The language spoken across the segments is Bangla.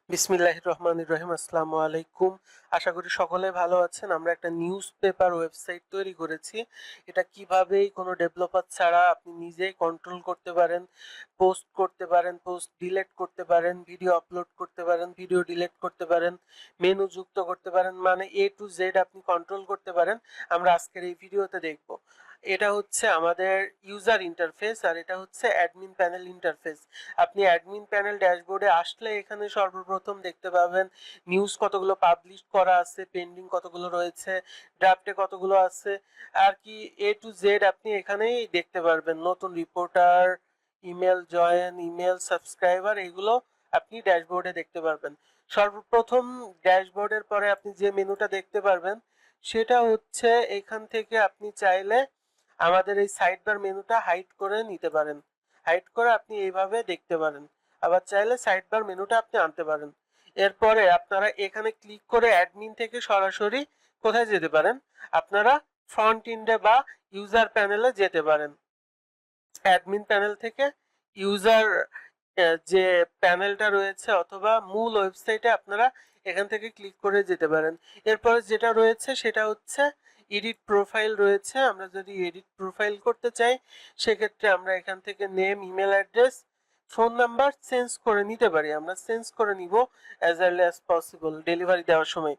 বিসমিল্লাহির রহমানির রহিম। আসসালামু আলাইকুম। আশা করি সকলে ভালো আছেন। আমরা একটা নিউজ পেপার ওয়েবসাইট তৈরি করেছি। এটা কিভাবেই কোনো ডেভেলপার ছাড়া আপনি নিজেই কন্ট্রোল করতে পারেন, পোস্ট করতে পারেন, পোস্ট ডিলিট করতে পারেন, ভিডিও আপলোড করতে পারেন, ভিডিও ডিলিট করতে পারেন, মেনু যুক্ত করতে পারেন, মানে এ টু জেড আপনি কন্ট্রোল করতে পারেন। আমরা আজকের এই ভিডিওতে দেখব। এটা হচ্ছে আমাদের ইউজার ইন্টারফেস আর এটা হচ্ছে অ্যাডমিন প্যানেল ইন্টারফেস। আপনি অ্যাডমিন প্যানেল ড্যাশবোর্ডে আসলে এখানে সর্বপ্রথম দেখতে পাবেন নিউজ কতগুলো পাবলিশ করা আছে, পেন্ডিং কতগুলো রয়েছে, ড্রাফটে কতগুলো আছে, আর কি এ টু জেড আপনি এখানেই দেখতে পারবেন। নতুন reporter, email join, email subscriber, এগুলো আপনি ড্যাশবোর্ডে দেখতে পারবেন। সর্বপ্রথম ড্যাশবোর্ডের পরে আপনি যে মেনুটা দেখতে পারবেন সেটা হচ্ছে এখান থেকে আপনি চাইলে আমাদের এই সাইড বার মেনুটা হাইড করে নিতে পারেন। হাইড করে আপনি এইভাবে দেখতে পারেন। আবার চাইলে সাইড বার মেনুটা আপনি আনতে পারেন। এরপরে আপনারা এখানে ক্লিক করে অ্যাডমিন থেকে সরাসরি কোথায় যেতে পারেন, আপনারা ফ্রন্ট এন্ডে বা ইউজার প্যানেলে যেতে পারেন। অ্যাডমিন প্যানেল থেকে ইউজার যে প্যানেলটা রয়েছে অথবা মূল ওয়েবসাইটে আপনারা এখান থেকে ক্লিক করে যেতে পারেন। এরপরে যেটা রয়েছে সেটা হচ্ছে এডিট প্রোফাইল রয়েছে। আমরা যদি এডিট প্রোফাইল করতে চাই সেক্ষেত্রে আমরা এখান থেকে name, email address, phone number change করে নিতে পারি। আমরা চেঞ্জ করে নিব as early as possible delivery দেওয়ার সময়।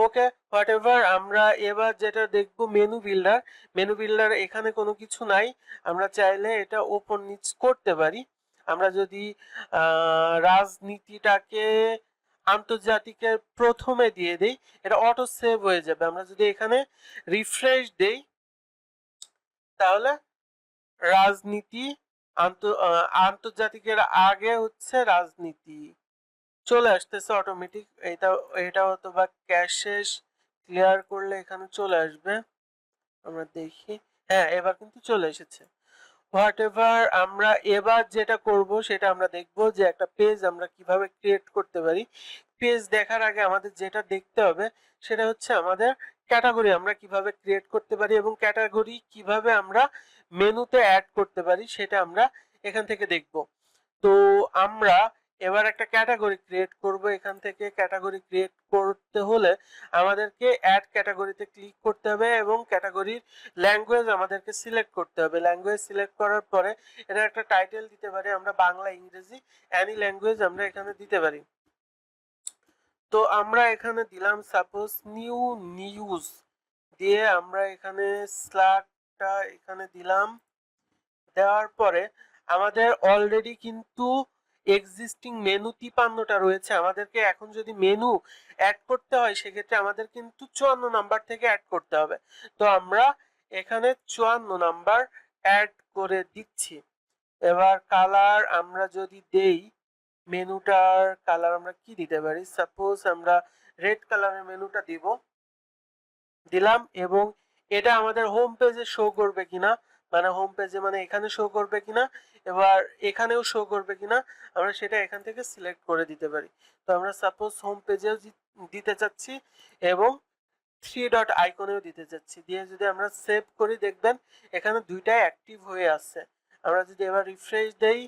ওকে, হোয়াট এভার। আমরা এবার যেটা দেখব মেনু বিল্ডার। মেনু বিল্ডার এখানে কোনো কিছু নাই। আমরা চাইলে এটা ওপর নিচ করতে পারি। আমরা যদি রাজনীতিটাকে আন্তর্জাতিকের প্রথমে দিয়ে দেই, এটা অটো সেভ হয়ে যাবে। আমরা যদি এখানে রিফ্রেশ দেই তাহলে রাজনীতি আন্তর্জাতিকের আগে হচ্ছে রাজনীতি চলে আসতেছে অটোমেটিক। এটা হয়তো বা ক্যাশেস ক্লিয়ার করলে এখানে চলে আসবে। আমরা দেখি, হ্যাঁ এবার কিন্তু চলে এসেছে। What ever. আমরা এবার যেটা করব সেটা আমরা দেখব যে একটা পেজ আমরা কিভাবে ক্রিয়েট করতে পারি। পেজ দেখার আগে আমাদের যেটা দেখতে হবে সেটা হচ্ছে আমাদের ক্যাটাগরি আমরা কিভাবে ক্রিয়েট করতে পারি এবং ক্যাটাগরি কিভাবে আমরা মেনুতে অ্যাড করতে পারি সেটা আমরা এখান থেকে দেখব। তো আমরা এবার একটা ক্যাটাগরি ক্রিয়েট করব। এখান থেকে ক্যাটাগরি ক্রিয়েট করতে হলে আমাদেরকে অ্যাড ক্যাটাগরিতে ক্লিক করতে হবে এবং ক্যাটাগরির ল্যাঙ্গুয়েজ আমাদেরকে সিলেক্ট করতে হবে। ল্যাঙ্গুয়েজ সিলেক্ট করার পরে এটা একটা টাইটেল দিতে পারি আমরা, বাংলা, ইংরেজি, এনি ল্যাঙ্গুয়েজ আমরা এখানে দিতে পারি। তো আমরা এখানে দিলাম সাপোজ নিউ নিউজ দিয়ে আমরা এখানে স্ল্যাগটা এখানে দিলাম। দেওয়ার পরে আমাদের অলরেডি কিন্তু এক্সিস্টিং মেনু 53টা রয়েছে। আমাদেরকে এখন যদি মেনু অ্যাড করতে হয় সেক্ষেত্রে আমাদের কিন্তু 54 নাম্বার থেকে অ্যাড করতে হবে। তো আমরা এখানে 54 নাম্বার অ্যাড করে দিচ্ছি। এবার কালার আমরা যদি দেই, মেনুটার কালার আমরা কি দিতে পারি, সাপোজ আমরা রেড কালারের মেনুটা দিলাম এবং এটা আমাদের হোম পেজে শো করবে কিনা, মানে হোম পেজে মানে এখানে শো করবে কিনা, এবার এখানেও শো করবে কিনা আমরা সেটা এখান থেকে সিলেক্ট করে দিতে পারি। তো আমরা সাপোজ হোম পেজেও দিতে চাচ্ছি এবং থ্রি ডট আইকনেও দিতে চাচ্ছি। দিয়ে যদি আমরা সেভ করি দেখবেন এখানে দুইটাই অ্যাক্টিভ হয়ে আছে। আমরা যদি এবার রিফ্রেশ দেই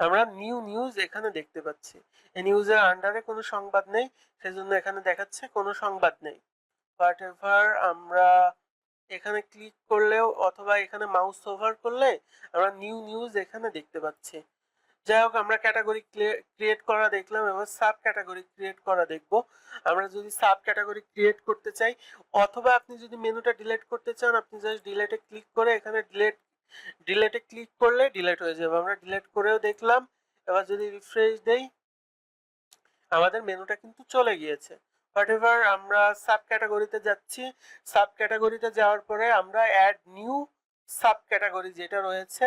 আমরা নিউ নিউজ এখানে দেখতে পাচ্ছি। এই নিউজের আন্ডারে কোনো সংবাদ নেই, সেজন্য এখানে দেখাচ্ছে কোনো সংবাদ নেই। হোয়াটএভার। আমরা এখানে ক্লিক করলেও অথবা এখানে মাউস ওভার করলে আমরা নিউ নিউজ এখানে দেখতে পাচ্ছি। যাই হোক, আমরা ক্যাটাগরি ক্রিয়েট করা দেখলাম, এবার সাব ক্যাটাগরি ক্রিয়েট করা দেখব। আমরা যদি সাব ক্যাটাগরি ক্রিয়েট করতে চাই অথবা আপনি যদি মেনুটা ডিলিট করতে চান আপনি জাস্ট ডিলিটে ক্লিক করে এখানে ডিলিটে ক্লিক করলে ডিলিট হয়ে যাবে। আমরা ডিলিট করেও দেখলাম। এবার যদি রিফ্রেশ দেই আমাদের মেনুটা কিন্তু চলে গিয়েছে। হোয়াটএভার। আমরা সাব ক্যাটাগরিতে যাচ্ছি। সাব ক্যাটাগরিতে যাওয়ার পরে আমরা অ্যাড নিউ সাব ক্যাটাগরি যেটা রয়েছে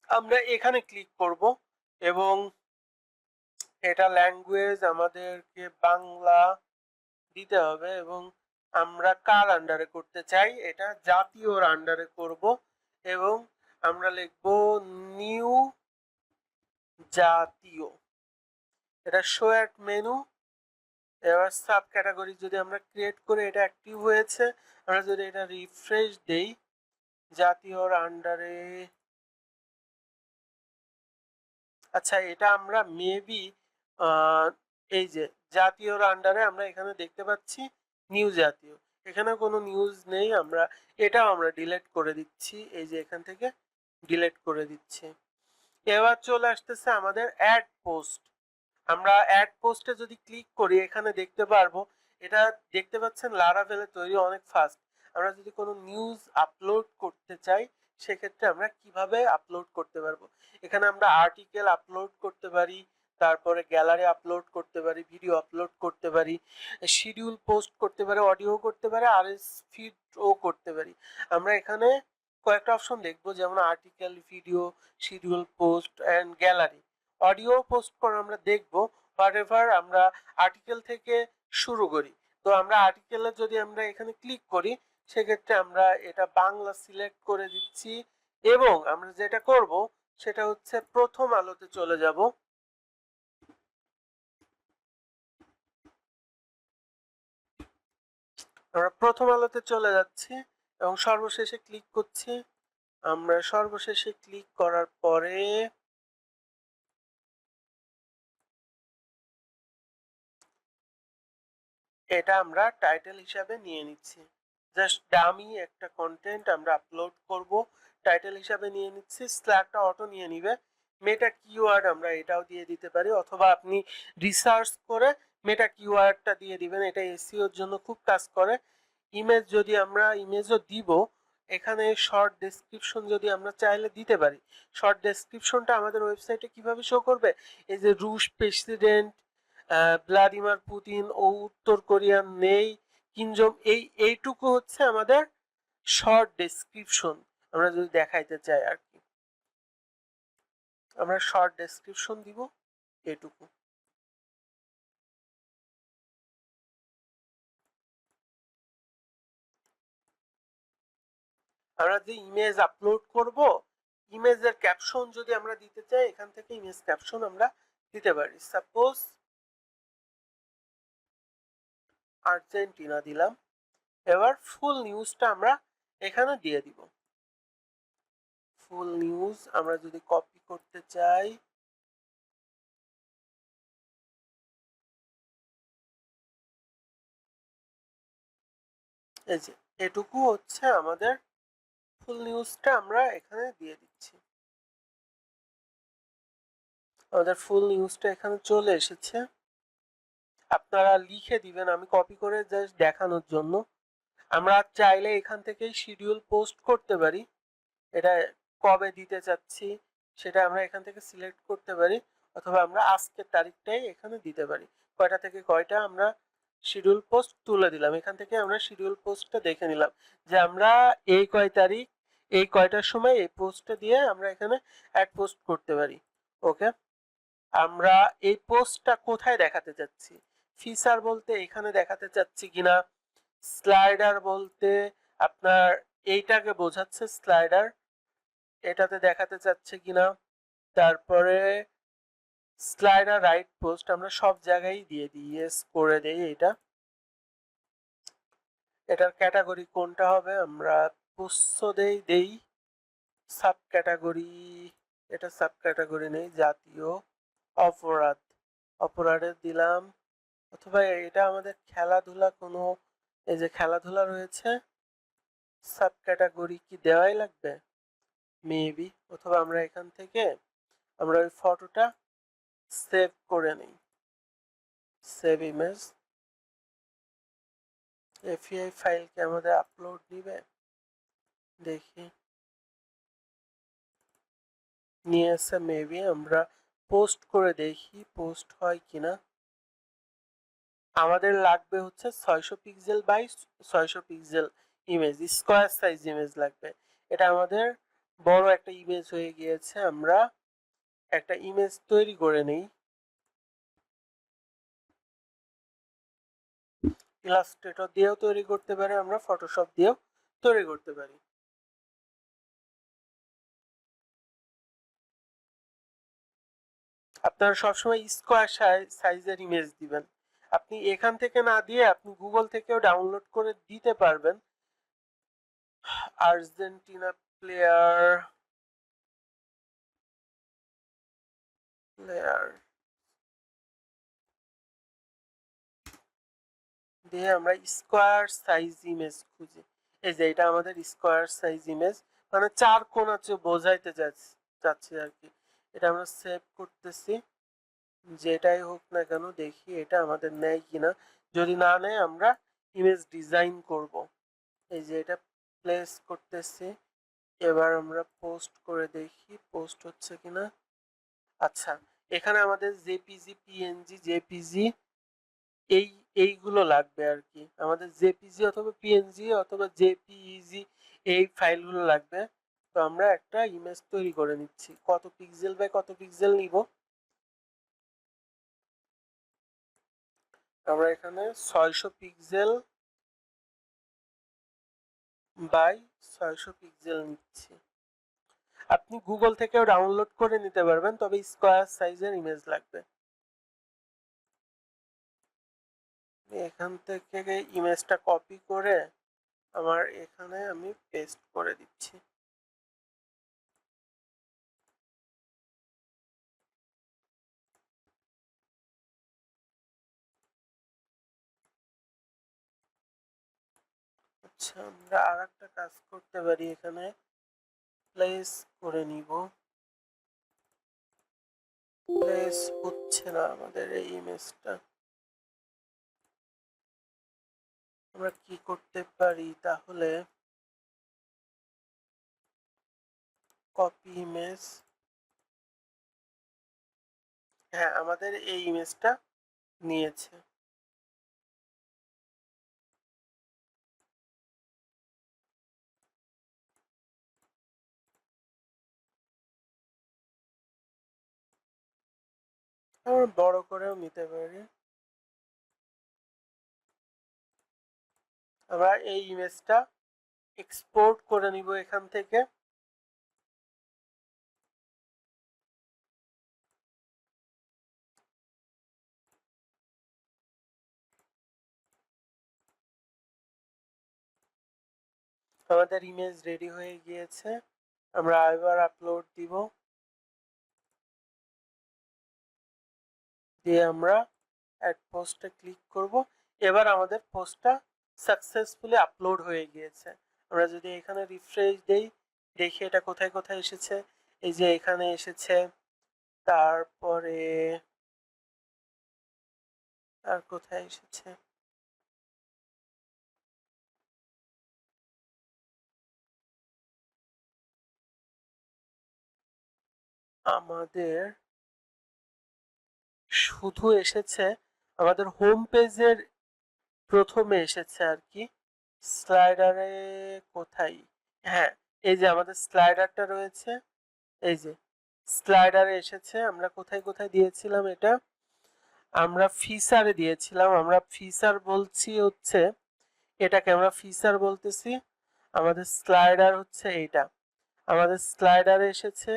আমরা এখানে ক্লিক করব এবং এটা ল্যাঙ্গুয়েজ আমাদেরকে বাংলা দিতে হবে এবং আমরা কার আন্ডারে করতে চাই, এটা জাতীয়র আন্ডারে করব এবং আমরা লিখব নিউ জাতীয়। এটা শো অ্যাট মেনু। এবার সাব ক্যাটাগরি যদি আমরা ক্রিয়েট করে এটা অ্যাক্টিভ হয়েছে, আমরা যদি এটা রিফ্রেশ দেই জাতীয়র আন্ডারে আচ্ছা, এটা আমরা মেবি এই যে জাতীয়র আন্ডারে আমরা এখানে দেখতে পাচ্ছি নিউ জাতীয়, এখানে কোনো নিউজ নেই, আমরা এটাও আমরা ডিলিট করে দিচ্ছি, এই যে এখান থেকে ডিলিট করে দিচ্ছি। এবার চলে আসতেছে আমাদের অ্যাড পোস্ট। আমরা অ্যাড পোস্টে যদি ক্লিক করি এখানে দেখতে পারবো, এটা দেখতে পাচ্ছেন লারাভেলে তৈরি, অনেক ফাস্ট। আমরা যদি কোনো নিউজ আপলোড করতে চাই সেক্ষেত্রে আমরা কিভাবে আপলোড করতে পারবো, এখানে আমরা আর্টিকেল আপলোড করতে পারি, তারপরে গ্যালারি আপলোড করতে পারি, ভিডিও আপলোড করতে পারি, শিডিউল পোস্ট করতে পারি, অডিও করতে পারি, আরএস ফিডও করতে পারি। আমরা এখানে কয়েকটা অপশন দেখবো, যেমন article, video, schedule post and gallery. Audio post করে আমরা দেখবো, হোয়াটএভার আমরা আর্টিকেল থেকে শুরু করি। তো আমরা আর্টিকেলে যদি আমরা এখানে ক্লিক করি সেক্ষেত্রে আমরা এটা বাংলা সিলেক্ট করে দিচ্ছি, এবং আমরা যেটা করব সেটা হচ্ছে প্রথম আলোতে চলে যাব। আমরা প্রথম আলোতে চলে যাচ্ছি এবং সর্বশেষে ক্লিক করছি। আমরা সর্বশেষে ক্লিক করার পরে এটা আমরা টাইটেল হিসাবে নিয়ে নিচ্ছি, জাস্ট ডামি একটা কন্টেন্ট আমরা আপলোড করব, টাইটেল হিসাবে নিয়ে নিচ্ছি। স্ল্যাকটা অটো নিয়ে নিবে। মেটা কিওয়ার্ড আমরা এটাও দিয়ে দিতে পারি, অথবা আপনি রিসার্চ করে মেটা কিওয়ার্ডটা দিয়ে দিবেন, এটা এসইওর জন্য খুব কাজ করে। ইমেজ যদি আমরা ইমেজও দিব, এখানে শর্ট ডেসক্রিপশন যদি আমরা চাইলে দিতে পারি। শর্ট ডেসক্রিপশনটা আমাদের ওয়েবসাইটে কিভাবে শো করবে, এই যে রুশ প্রেসিডেন্ট ভ্লাদিমির পুতিন ও উত্তর কোরিয়ার নেই কিনজম, এইটুকু হচ্ছে আমাদের শর্ট ডেসক্রিপশন। আমরা যদি দেখাইতে চাই আর কি, আমরা শর্ট ডেসক্রিপশন দিব এটুকু। আমরা যে ইমেজ আপলোড করব, ইমেজের ক্যাপশন যদি আমরা দিতে চাই এখান থেকে ইমেজ ক্যাপশন আমরা দিতে পারি। সাপোজ আর্জেন্টিনা দিলাম। এবার ফুল নিউজটা আমরা এখানে দিয়ে দিব। ফুল নিউজ আমরা যদি কপি করতে চাই, এই যে এটুকু হচ্ছে আমাদের ফুল নিউজটা আমরা এখানে দিয়ে দিচ্ছি। আমাদের ফুল নিউজটা এখানে চলে এসেছে। আপনারা লিখে দিবেন, আমি কপি করে জাস্ট দেখানোর জন্য। আমরা চাইলে এখান থেকেই শিডিউল পোস্ট করতে পারি, এটা কবে দিতে চাচ্ছি সেটা আমরা এখান থেকে সিলেক্ট করতে পারি, অথবা আমরা আজকের তারিখটাই এখানে দিতে পারি, কয়টা থেকে কয়টা আমরা শিডিউল পোস্ট তুলে দিলাম। এখান থেকে আমরা শিডিউল পোস্টটা দেখে নিলাম যে আমরা এই কয় তারিখ এই কয়টার সময় এই পোস্টটা দিয়ে আমরা এখানে অ্যাড পোস্ট করতে পারি। ওকে, আমরা এই পোস্টটা কোথায় দেখাতে চাচ্ছি, ফিচার বলতে এখানে দেখাতে চাচ্ছি কিনা, স্লাইডার বলতে আপনার এইটাকে বোঝাচ্ছে স্লাইডার, এটাতে দেখাতে চাচ্ছে কিনা, তারপরে স্লাইডার রাইট পোস্ট আমরা সব জায়গায় দিয়ে দিই, ইয়েস করে দেই। এটার ক্যাটাগরি কোনটা হবে, আমরা পোস্ট দেই সাব ক্যাটাগরি, এটা সাব ক্যাটাগরি নেই, জাতীয় অপরাধ, অপরাধে দিলাম, অথবা এটা আমাদের খেলাধুলা, কোনো এই যে খেলাধুলা রয়েছে, সাব ক্যাটাগরি কি দেওয়াই লাগবে মেবি, অথবা আমরা এখান থেকে আমরা ওই ফটোটা সেভ করে নিই, সেভ ইমেজ। এফআই ফাইলকে আমাদের আপলোড দিবে, দেখি নিয়ে এসে মেবি আমরা পোস্ট করে দেখি পোস্ট হয় কিনা। আমাদের লাগবে হচ্ছে 600 pixel by 600 pixel image, square size image লাগবে। এটা আমাদের বড় একটা ইমেজ হয়ে গিয়েছে, আমরা একটা ইমেজ তৈরি করে নেই। ইলাস্ট্রেটর দিয়েও তৈরি করতে পারি, আমরা ফটোশপ দিয়েও তৈরি করতে পারি। আপনারা সবসময় স্কোয়ার সাইজের ইমেজ দিবেন। আপনি এখান থেকে না দিয়ে আপনি গুগল থেকেও ডাউনলোড করে দিতে পারবেন। আর্জেন্টিনা প্লেয়ার লেয়ার দিয়ে আমরা স্কোয়ার সাইজ ইমেজ খুঁজি। এই যে এটা আমাদের স্কোয়ার সাইজ ইমেজ, মানে চার কোণ আছে বোঝাইতে যাচ্ছি আর কি। এটা আমরা সেভ করতেছি, যেটাই হোক না কেন দেখি এটা আমাদের নেয় কিনা। যদি না নেয় আমরা ইমেজ ডিজাইন করব। এই যে এটা প্লেস করতেছি, এবার আমরা পোস্ট করে দেখি পোস্ট হচ্ছে কিনা। আচ্ছা, এখানে আমাদের জেপিজি, পিএনজি, জেপিজি এই এইগুলো লাগবে আর কি। আমাদের জেপিজি অথবা পিএনজি অথবা জেপিইজি এই ফাইলগুলো লাগবে। তো আমরা একটা ইমেজ তৈরি করে নিচ্ছি। কত পিক্সেল বাই কত পিক্সেল নিব? আমরা এখানে 600 পিক্সেল বাই 600 পিক্সেল নিচ্ছি। আপনি গুগল থেকেও ডাউনলোড করে নিতে পারবেন, তবে স্কোয়ার সাইজের ইমেজ লাগবে। এখান থেকে ইমেজটা কপি করে আমার এখানে আমি পেস্ট করে দিচ্ছি। আচ্ছা, আমরা আর একটা কাজ করতে পারি, এখানে প্লেস করে নিব। প্লেস হচ্ছে না আমাদের এই ইমেজটা। আমরা কি করতে পারি তাহলে, কপি ইমেজ। হ্যাঁ, আমাদের এই ইমেজটা নিয়েছে। আমরা বড় করেও নিতে পারি। আমরা এই ইমেজটা এক্সপোর্ট করে নিব এখান থেকে। আমাদের ইমেজ রেডি হয়ে গিয়েছে। আমরা এবার আপলোড দিব, দিয়ে আমরা অ্যাড পোস্টে ক্লিক করব। এবার আমাদের পোস্টটা সাকসেসফুলি আপলোড হয়ে গিয়েছে। আমরা যদি এখানে রিফ্রেশ দেই, দেখি এটা কোথায় কোথায় এসেছে। এই যে এখানে এসেছে, তারপরে আর কোথায় এসেছে, আমাদের শুধু এসেছে আমাদের হোম পেজের প্রথমে এসেছে আর কি। স্লাইডারে কোথায়, হ্যাঁ এই যে আমাদের স্লাইডারটা রয়েছে। এই যে স্লাইডারে এসেছে। আমরা কোথায় কোথায় দিয়েছিলাম এটা, আমরা ফিচারে দিয়েছিলাম। আমরা ফিচার বলছি হচ্ছে এটাকে আমরা ফিচার বলতেছি। আমাদের স্লাইডার হচ্ছে এইটা, আমাদের স্লাইডারে এসেছে।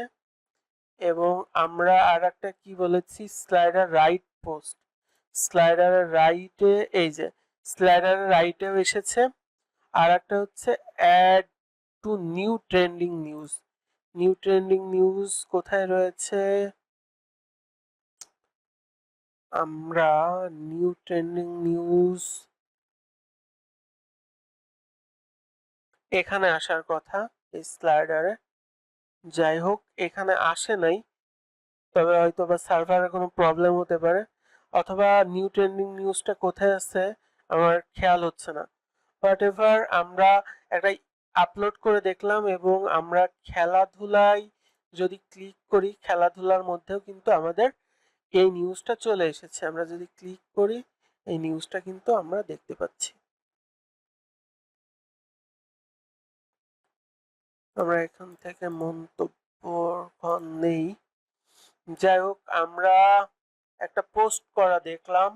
এবং আমরা আর একটা কি বলেছি, স্লাইডার রাইট পোস্ট। স্লাইডারের রাইটে, এই যে স্লাইডারের রাইটেও এসেছে। আর একটা হচ্ছে add to new trending news. New trending news কোথায় রয়েছে, আমরা নিউ ট্রেন্ডিং নিউজ এখানে আসার কথা এই স্লাইডারে। যাই হোক এখানে আসে নাই, তবে হয়তো বা সার্ভারের কোনো প্রবলেম হতে পারে, অথবা নিউ ট্রেন্ডিং নিউজটা কোথায় আছে আমার খেয়াল হচ্ছে না। হোয়াট এভার, আমরা একটা আপলোড করে দেখলাম এবং আমরা খেলাধুলায় যদি ক্লিক করি, খেলাধুলার মধ্যেও কিন্তু আমাদের এই নিউজটা চলে এসেছে। আমরা যদি ক্লিক করি এই নিউজটা কিন্তু আমরা দেখতে পাচ্ছি। আমরা এখান থেকে মন্তব্য নেই। যাই হোক, আমরা একটা পোস্ট করা দেখলাম।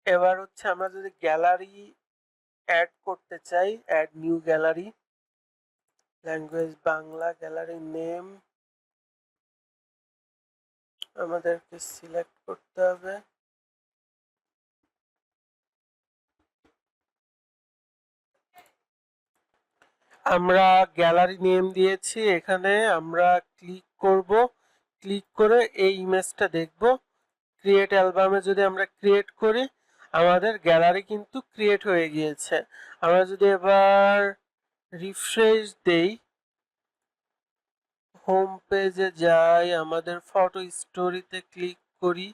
এবার হচ্ছে আমরা যদি গ্যালারি অ্যাড করতে চাই, add new gallery, language Bangla, gallery name আমাদেরকে সিলেক্ট করতে হবে। আমরা গ্যালারি নেম দিয়েছি, এখানে আমরা ক্লিক করব, ক্লিক করে এই ইমেজটা দেখব। ক্রিয়েট অ্যালবামে যদি আমরা ক্রিয়েট করি, আমাদের গ্যালারি কিন্তু ক্রিয়েট হয়ে গিয়েছে। আমরা যদি এবার রিফ্রেশ দেই, হোম পেজে যাই, আমাদের ফটো স্টোরিতে ক্লিক করি,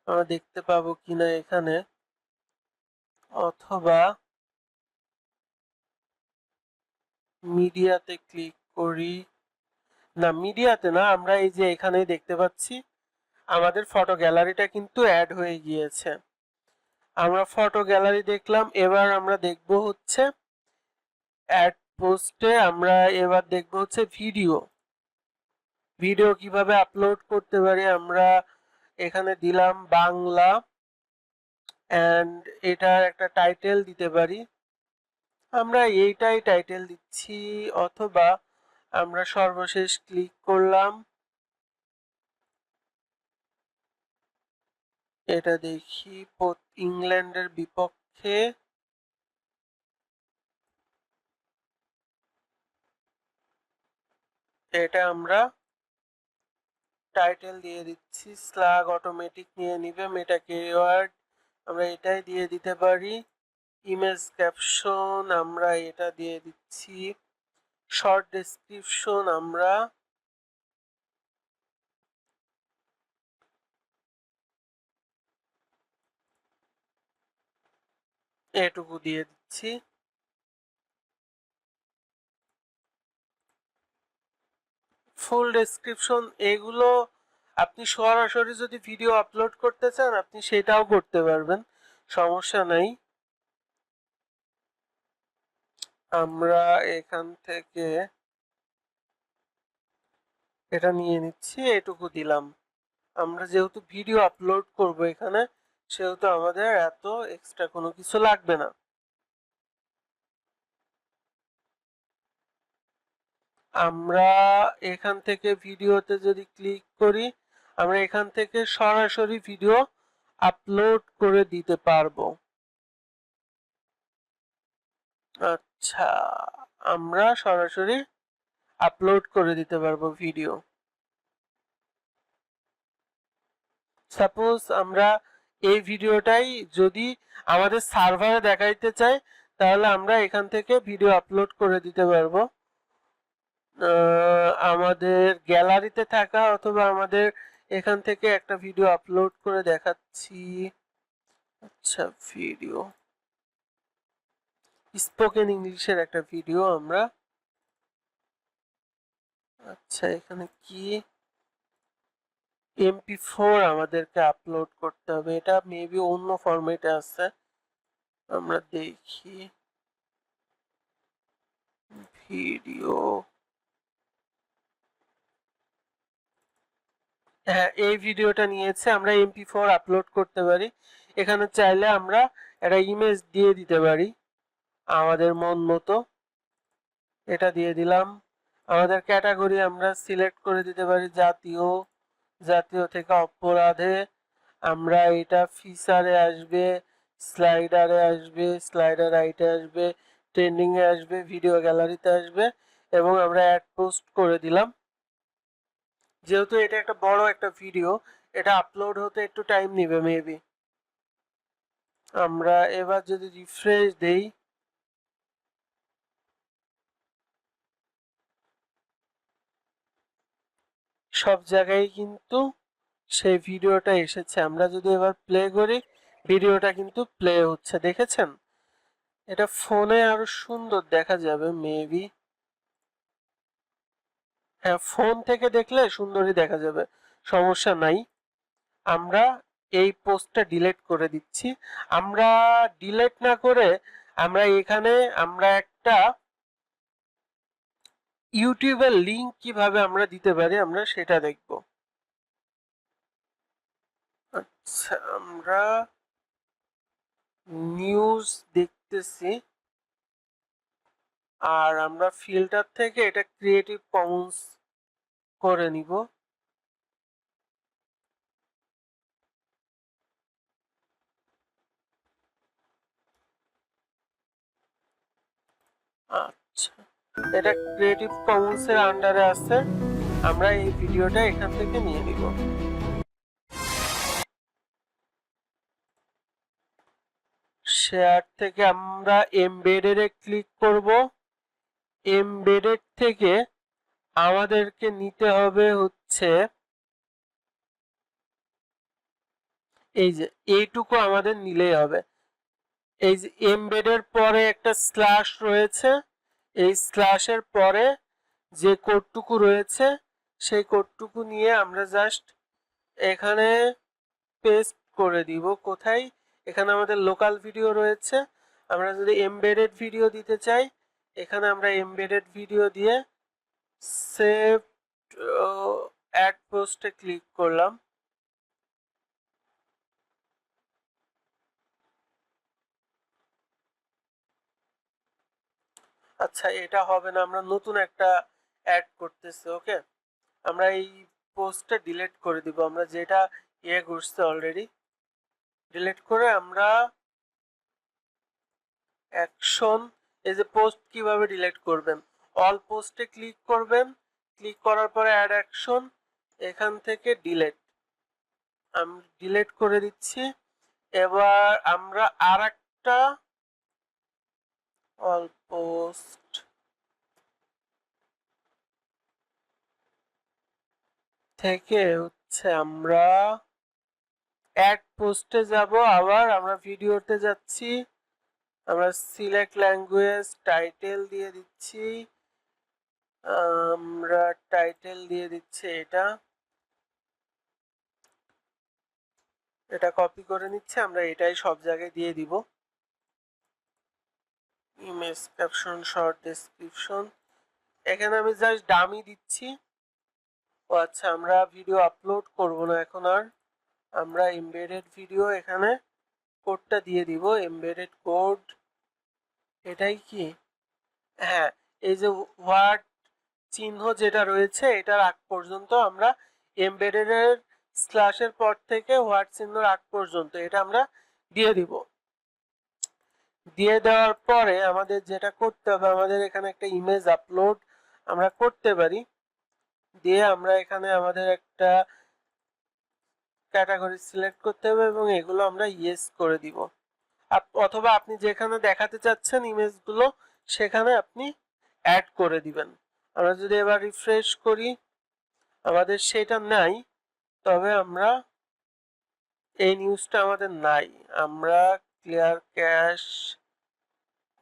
আমরা দেখতে পাবো কিনা এখানে, অথবা মিডিয়াতে ক্লিক করি। না, মিডিয়াতে না, আমরা এই যে এখানেই দেখতে পাচ্ছি আমাদের ফটো গ্যালারিটা কিন্তু অ্যাড হয়ে গিয়েছে। আমরা ফটো গ্যালারি দেখলাম, এবার আমরা দেখব হচ্ছে অ্যাড পোস্টে, আমরা এবার দেখব হচ্ছে ভিডিও। ভিডিও কিভাবে আপলোড করতে পারি, আমরা এখানে দিলাম বাংলা, অ্যান্ড এটার একটা টাইটেল দিতে পারি, আমরা এইটাই টাইটেল দিচ্ছি, অথবা আমরা সর্বশেষ ক্লিক করলাম, এটা দেখি ইংল্যান্ডের বিপক্ষে, এটা আমরা টাইটেল দিয়ে দিচ্ছি, স্লাগ অটোমেটিক নিয়ে নিবে, মেটা কিওয়ার্ড আমরা এটাই দিয়ে দিতে পারি। ইমেজ ক্যাপশন আমরা এটা দিয়ে দিচ্ছি, শর্ট ডেসক্রিপশন আমরা এটুকু দিয়ে দিচ্ছি। ফুল ডেসক্রিপশন এগুলো আপনি সরাসরি যদি ভিডিও আপলোড করতে চান আপনি সেটাও করতে পারবেন, সমস্যা নাই। আমরা এখান থেকে এটা নিয়ে নিচ্ছি, এটুকু দিলাম। আমরা যেহেতু ভিডিও আপলোড করব এখানে, সেহেতু আমাদের এত এক্সট্রা কোনো কিছু লাগবে না। আমরা এখান থেকে ভিডিওতে যদি ক্লিক করি, আমরা এখান থেকে সরাসরি ভিডিও আপলোড করে দিতে পারবো। আচ্ছা, আমরা সরাসরি আপলোড করে দিতে পারবো ভিডিও। সাপোজ আমরা এই ভিডিওটাই যদি আমাদের সার্ভারে দেখাইতে চাই, তাহলে আমরা এখান থেকে ভিডিও আপলোড করে দিতে পারবো। আমাদের গ্যালারিতে থাকা অথবা আমাদের এখান থেকে একটা ভিডিও আপলোড করে দেখাচ্ছি। আচ্ছা, ভিডিও স্পোকেন ইংলিশের একটা ভিডিও আমরা, আচ্ছা এখানে কি MP4 আমাদেরকে আপলোড করতে হবে, এটা মেবি অন্য ফরম্যাটে আছে, আমরা দেখি ভিডিও। হ্যাঁ, এই ভিডিওটা নিয়েছে, আমরা MP4 আপলোড করতে পারি। এখানে চাইলে আমরা একটা ইমেজ দিয়ে দিতে পারি আমাদের মন মতো, এটা দিয়ে দিলাম। আমাদের ক্যাটাগরি আমরা সিলেক্ট করে দিতে পারি জাতীয়, জাতীয় থেকে অপরাধে, আমরা এটা ফিচারে আসবে, স্লাইডারে আসবে, স্লাইডার রাইটে আসবে, ট্রেন্ডিং এ আসবে, ভিডিও গ্যালারিতে আসবে, এবং আমরা অ্যাড পোস্ট করে দিলাম। যেহেতু এটা একটা বড় একটা ভিডিও, এটা আপলোড হতে একটু টাইম নেবে মেবি। আমরা এবার যদি রিফ্রেশ দেই, সব জায়গায় কিন্তু সেই ভিডিওটা এসেছে। আমরা যদি এবার প্লে করি, ভিডিওটা কিন্তু প্লে হচ্ছে, দেখেছেন? এটা ফোনে আরো সুন্দর দেখা যাবে মেবি। হ্যাঁ, ফোন থেকে দেখলে সুন্দরই দেখা যাবে, সমস্যা নাই। আমরা এই পোস্টটা ডিলিট করে দিচ্ছি। আমরা ডিলিট না করে আমরা এখানে আমরা একটা ইউটিউবের লিংক কিভাবে আমরা দিতে পারি আমরা সেটা দেখব। আচ্ছা, আমরা নিউজ দেখতেছি, আর আমরা ফিল্টার থেকে এটা ক্রিয়েটিভ কমন্স করে নিব। আচ্ছা, এটা ক্রিয়েটিভ কমন্স এর আন্ডারে আছে। আমরা এই ভিডিওটা এখান থেকে নিয়ে নিব। শেয়ার থেকে আমরা এমবেডেড এ ক্লিক করব। এমবেডেড থেকে আমাদেরকে নিতে হবে হচ্ছে এই যে এইটুকু আমাদের নিলেই হবে। এই যে এমবেডের পরে একটা স্ল্যাশ রয়েছে, এই স্ল্যাশের পরে যে কোডটুকু রয়েছে সেই কোডটুকু নিয়ে আমরা জাস্ট এখানে পেস্ট করে দিব। কোথায়? এখানে আমাদের লোকাল ভিডিও রয়েছে। আমরা যদি এমবেডেড ভিডিও দিতে চাই, এখানে আমরা এমবেডেড ভিডিও দিয়ে সেভ অ্যাড পোস্টে ক্লিক করলাম। আচ্ছা, এটা হবে না, আমরা নতুন একটা অ্যাড করতেছি। ওকে, আমরা এই পোস্টটা ডিলিট করে দিব। আমরা যেটা করছি অলরেডি ডিলিট করে আমরা অ্যাকশন, এই যে পোস্ট কিভাবে ডিলিট করবেন, অল পোস্টে ক্লিক করবেন। ক্লিক করার পরে অ্যাড অ্যাকশন, এখান থেকে ডিলিট, আমি ডিলিট করে দিচ্ছি। এবার আমরা আরেকটা অল পোস্ট থেকে হচ্ছে আমরা অ্যাড পোস্টে যাব। আবার আমরা ভিডিওতে যাচ্ছি, আমরা সিলেক্ট ল্যাঙ্গুয়েজ, টাইটেল দিয়ে দিচ্ছি। আমরা টাইটেল দিয়ে দিচ্ছি এটা কপি করে নিচ্ছে, আমরা এটাই সব জায়গায় দিয়ে দিব। ইমেজ ক্যাপশন, শর্ট ডেসক্রিপশন, এখানে আমি জাস্ট ডামি দিচ্ছি। ও আচ্ছা, আমরা ভিডিও আপলোড করব না এখন আর, আমরা এমবেডেড ভিডিও এখানে কোডটা দিয়ে দিব। এমবেডেড কোড এটাই কি? হ্যাঁ, এই যে ওয়ার্ড চিহ্ন যেটা রয়েছে এটার আগ পর্যন্ত আমরা এমবেডেড এর স্ল্যাশের পর থেকে ওয়ার্ড চিহ্নর আগ পর্যন্ত এটা আমরা দিয়ে দিব। দিয়ে দেওয়ার পরে আমাদের যেটা করতে হবে, আমাদের এখানে একটা ইমেজ আপলোড আমরা করতে পারি। দিয়ে আমরা এখানে আমাদের একটা ক্যাটাগরি সিলেক্ট করতে হবে এবং এগুলো আমরা ইয়েস করে দিব। অথবা আপনি যেখানে দেখাতে চাচ্ছেন ইমেজগুলো সেখানে আপনি অ্যাড করে দিবেন। আমরা যদি এবার রিফ্রেশ করি, আমাদের সেটা নাই, তবে আমরা এই নিউজটা আমাদের নাই। আমরা ক্লিয়ার ক্যাশ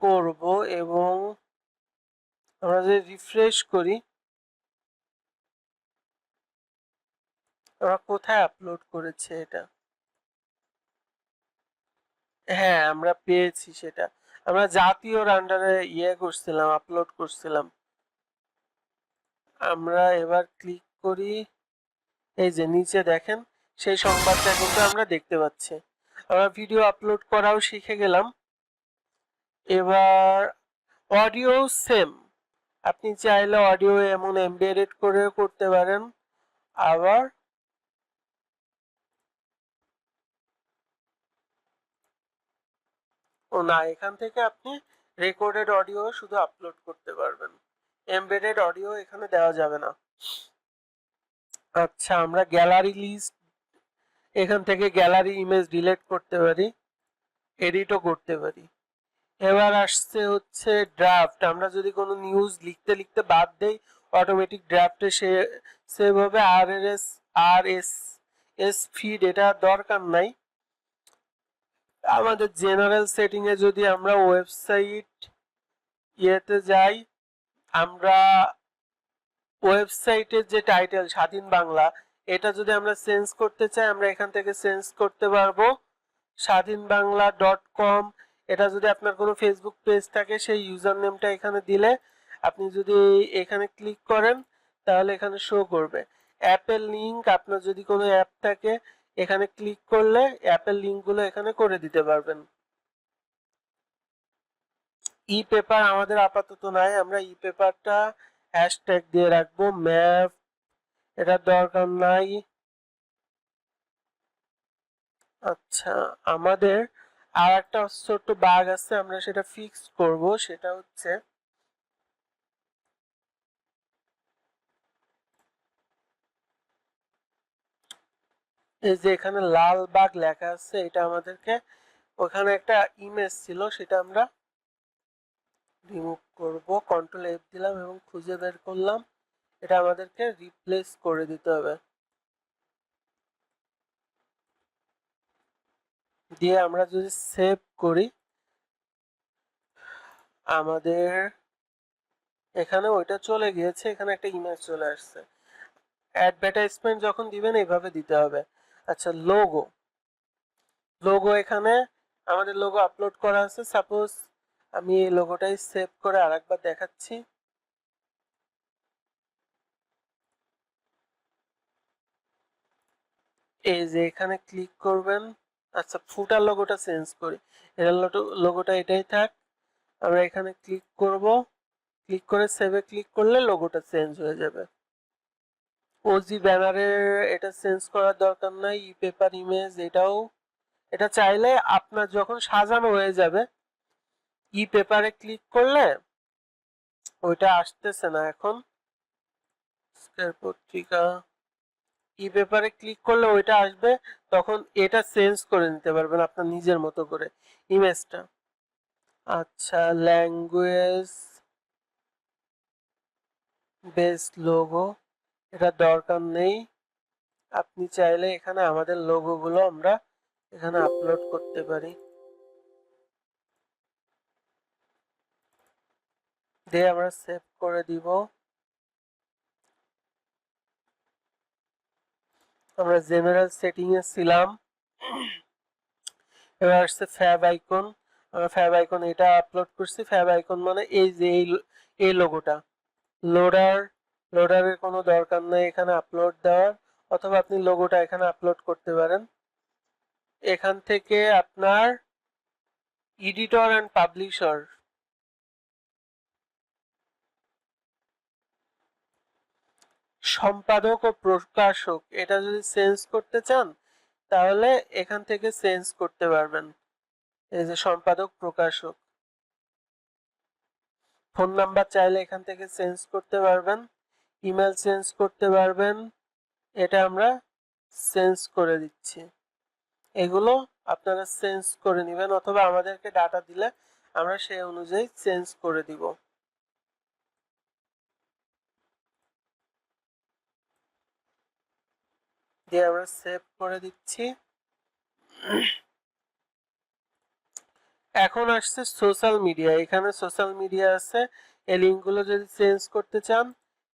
করব এবং আমরা যদি রিফ্রেশ করি, আমরা কোথায় আপলোড করেছে এটা? হ্যাঁ, আমরা পেয়েছি সেটা। আমরা জাতীয়র আন্ডারে করছিলাম, আপলোড করছিলাম। আমরা এবার ক্লিক করি, এই যে নিচে দেখেন সেই সংবাদটা কিন্তু আমরা দেখতে পাচ্ছি। আমরা ভিডিও আপলোড করাও শিখে গেলাম। এবার অডিও সেম, আপনি চাইলে অডিও এমন এমবেডেড করেও করতে পারেন। আবার না, এখান থেকে আপনি রেকর্ডেড অডিও শুধু আপলোড করতে পারবেন, এমবেডেড অডিও এখানে দেওয়া যাবে না। আচ্ছা, আমরা গ্যালারি লিস্ট, এখান থেকে গ্যালারি ইমেজ ডিলিট করতে পারি, এডিটও করতে পারি। এবার আসছে হচ্ছে ড্রাফট, আমরা যদি কোনো নিউজ লিখতে লিখতে বাদ দেই অটোমেটিক ড্রাফটে সেভ হবে। RSS ফিড এটা দরকার নাই। আমাদের জেনারেল সেটিং এ যদি আমরা ওয়েবসাইট ইয়েতে যাই, আমরা ওয়েবসাইটের যে টাইটেল স্বাধীন বাংলা, এটা যদি আমরা চেঞ্জ করতে চাই আমরা এখান থেকে চেঞ্জ করতে পারবো। স্বাধীনবাংলা.com, এটা যদি আপনার কোনো ফেসবুক পেজ থাকে সেই ইউজার নেমটা এখানে দিলে আপনি যদি এখানে ক্লিক করেন তাহলে এখানে শো করবে। অ্যাপের লিংক, আপনার যদি কোনো অ্যাপ থাকে এখানে ক্লিক করলে অ্যাপের লিংকগুলো এখানে করে দিতে পারবেন। ই পেপার আমাদের আপাতত নাই, আমরা ই পেপারটা হ্যাশট্যাগ দিয়ে রাখবো। ম্যাপ এটা দরকার নাই। আচ্ছা, আমাদের আর একটা ছোট্ট বাগ আছে, আমরা সেটা ফিক্স করব। সেটা হচ্ছে এই যে এখানে লাল বাগ লেখা আছে, এটা আমাদেরকে ওখানে একটা ইমেজ ছিল, সেটা আমরা রিমুভ করব। কন্ট্রোল এফ দিলাম এবং খুঁজে বের করলাম, এটা আমাদেরকে রিপ্লেস করে দিতে হবে। দিয়ে আমরা যদি সেভ করি, আমাদের এখানে ওইটা চলে গিয়েছে, এখানে একটা ইমেজ চলে আসছে। অ্যাডভার্টাইজমেন্ট যখন দিবেন এইভাবে দিতে হবে। আচ্ছা, লোগো, লোগো এখানে আমাদের লোগো আপলোড করা আছে। সাপোজ আমি এই লোগোটাই সেভ করে আরেকবার দেখাচ্ছি। এই যে এখানে ক্লিক করবেন। আচ্ছা, ফুটার লোগোটা চেঞ্জ করি, এর লোগোটা এটাই থাক। আমরা এখানে ক্লিক করব, ক্লিক করে সেভে ক্লিক করলে লোগোটা চেঞ্জ হয়ে যাবে। ওজি ব্যানারের এটা চেঞ্জ করার দরকার নাই। ই পেপার ইমেজ এটাও, এটা চাইলে আপনার যখন সাজানো হয়ে যাবে, ই পেপারে ক্লিক করলে ওইটা আসতেছে না এখন, পত্রিকা, ই পেপারে ক্লিক করলে ওইটা আসবে, তখন এটা চেঞ্জ করে নিতে পারবেন আপনার নিজের মতো করে ইমেজটা। আচ্ছা, ল্যাঙ্গুয়েজ বেসড লোগো এটা দরকার নেই। আপনি চাইলে এখানে আমাদের লোগোগুলো আমরা এখানে আপলোড করতে পারি, দিয়ে আমরা সেভ করে দিব। আমরা জেনারেল সেটিং এ ছিলাম, এবার আসছে ফ্যাব আইকন। আমরা ফ্যাব আইকন এটা আপলোড করছি। ফ্যাব আইকন মানে এই যে এই লোগোটা। লোডার, লোডারের কোনো দরকার নেই এখানে আপলোড দেওয়ার, অথবা আপনি লোগোটা এখানে আপলোড করতে পারেন। এখান থেকে আপনার এডিটর এন্ড পাবলিশার, সম্পাদক ও প্রকাশক, এটা যদি চেঞ্জ করতে চান তাহলে এখান থেকে চেঞ্জ করতে পারবেন। এই যে সম্পাদক প্রকাশক, ফোন নাম্বার চাইলে এখান থেকে চেঞ্জ করতে পারবেন, ইমেল চেঞ্জ করতে পারবেন। এটা আমরা চেঞ্জ করে দিচ্ছি। এগুলো আপনারা চেঞ্জ করে নেবেন, অথবা আমাদেরকে ডাটা দিলে আমরা সেই অনুযায়ী চেঞ্জ করে দিব। দিয়ে আমরা সেভ করে দিচ্ছি। এখন আসছে সোশ্যাল মিডিয়া। এখানে সোশ্যাল মিডিয়া আছে, এই লিঙ্কগুলো যদি চেঞ্জ করতে চান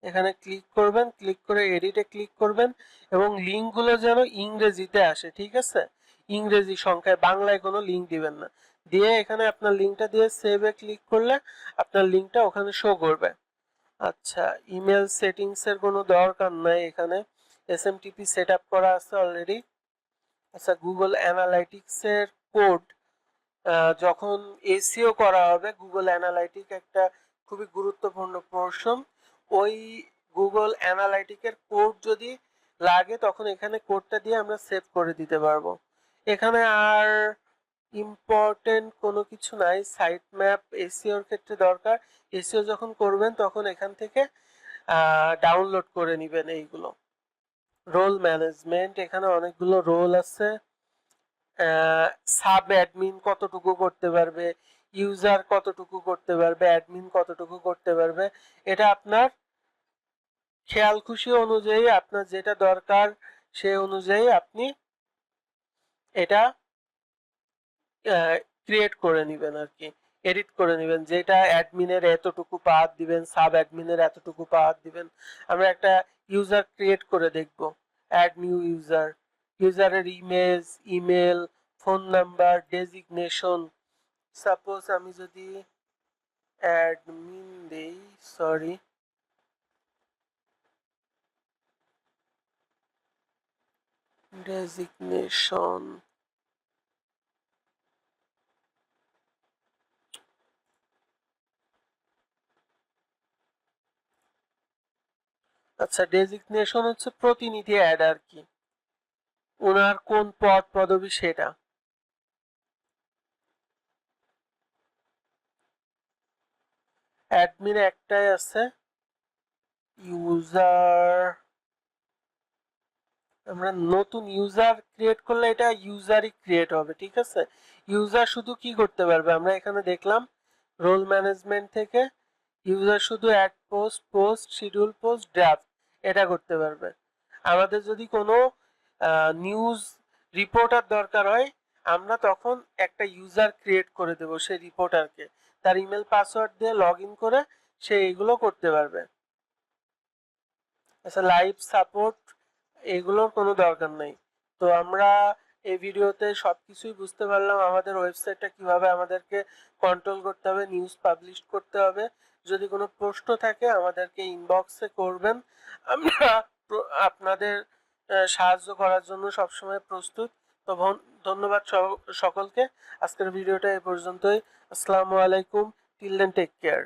এখানে ক্লিক করবেন, ক্লিক করে এডিটে ক্লিক করবেন, এবং লিঙ্কগুলো যেন ইংরেজিতে আসে, ঠিক আছে? ইংরেজি সংখ্যায়, বাংলায় কোনো লিঙ্ক দিবেন না। দিয়ে এখানে আপনার লিঙ্কটা দিয়ে সেভে ক্লিক করলে আপনার লিঙ্কটা ওখানে শো করবে। আচ্ছা, ইমেল সেটিংস এর কোনো দরকার নাই, এখানে এসএমটিপি সেট আপ করা আছে অলরেডি। আচ্ছা, গুগল অ্যানালাইটিক্স এর কোড যখন এসইও করা হবে, গুগল অ্যানালাইটিক একটা খুবই গুরুত্বপূর্ণ পোর্শন। ওই গুগল অ্যানালাইটিকের কোড যদি লাগে তখন এখানে কোডটা দিয়ে আমরা সেভ করে দিতে পারবো। এখানে আর ইম্পর্টেন্ট কোনো কিছু নাই। সাইট ম্যাপ এসইওর ক্ষেত্রে দরকার, এসইও যখন করবেন তখন এখান থেকে ডাউনলোড করে নেবেন এইগুলো। রোল ম্যানেজমেন্ট, এখানে অনেকগুলো রোল আছে। সাব অ্যাডমিন কতটুকু করতে পারবে, ইউজার কতটুকু করতে পারবে, অ্যাডমিন কতটুকু করতে পারবে, এটা আপনার খেয়াল খুশি অনুযায়ী আপনার যেটা দরকার সেই অনুযায়ী আপনি এটা ক্রিয়েট করে নেবেন আর কি, এডিট করে নেবেন। যেটা অ্যাডমিনের এতটুকু পাওয়ার দিবেন, সাব অ্যাডমিনের এতটুকু পাওয়ার দিবেন। আমরা একটা ইউজার ক্রিয়েট করে দেখব, অ্যাড নিউ ইউজার। ইউজারের image, email, phone number, designation. Suppose আমি যদি অ্যাডমিন দেই, সরি, ডেজিগনেশন, আচ্ছা, ডেজিগনেশন হচ্ছে প্রতিনিধি অ্যাড আর কি, ওনার কোন পদ পদবি সেটা। অ্যাডমিন একটাই আছে, ইউজার আমরা নতুন ইউজার ক্রিয়েট করলে এটা ইউজারই ক্রিয়েট হবে, ঠিক আছে। ইউজার শুধু কি করতে পারবে, আমরা এখানে দেখলাম রোল ম্যানেজমেন্ট থেকে ইউজার শুধু add post, post, schedule post, draft এটা করতে পারবে। আমাদের যদি কোনো নিউজ রিপোর্টার দরকার হয়, আমরা তখন একটা ইউজার ক্রিয়েট করে দেব সেই রিপোর্টারকে, তার ইমেল পাসওয়ার্ড দিয়ে লগ ইন করে সে এগুলো করতে পারবে। আচ্ছা, লাইভ সাপোর্ট এগুলোর কোনো দরকার নেই। তো আমরা এই ভিডিওতে সবকিছুই বুঝতে পারলাম আমাদের ওয়েবসাইটটা কিভাবে আমাদেরকে কন্ট্রোল করতে হবে, নিউজ পাবলিশ করতে হবে। যদি কোনো প্রশ্ন থাকে আমাদেরকে ইনবক্সে করবেন, আমরা আপনাদের সাহায্য করার জন্য সবসময় প্রস্তুত। তো ধন্যবাদ সকলকে। আজকের ভিডিওটা এই পর্যন্তই। আসসালামু আলাইকুম। Till then take care.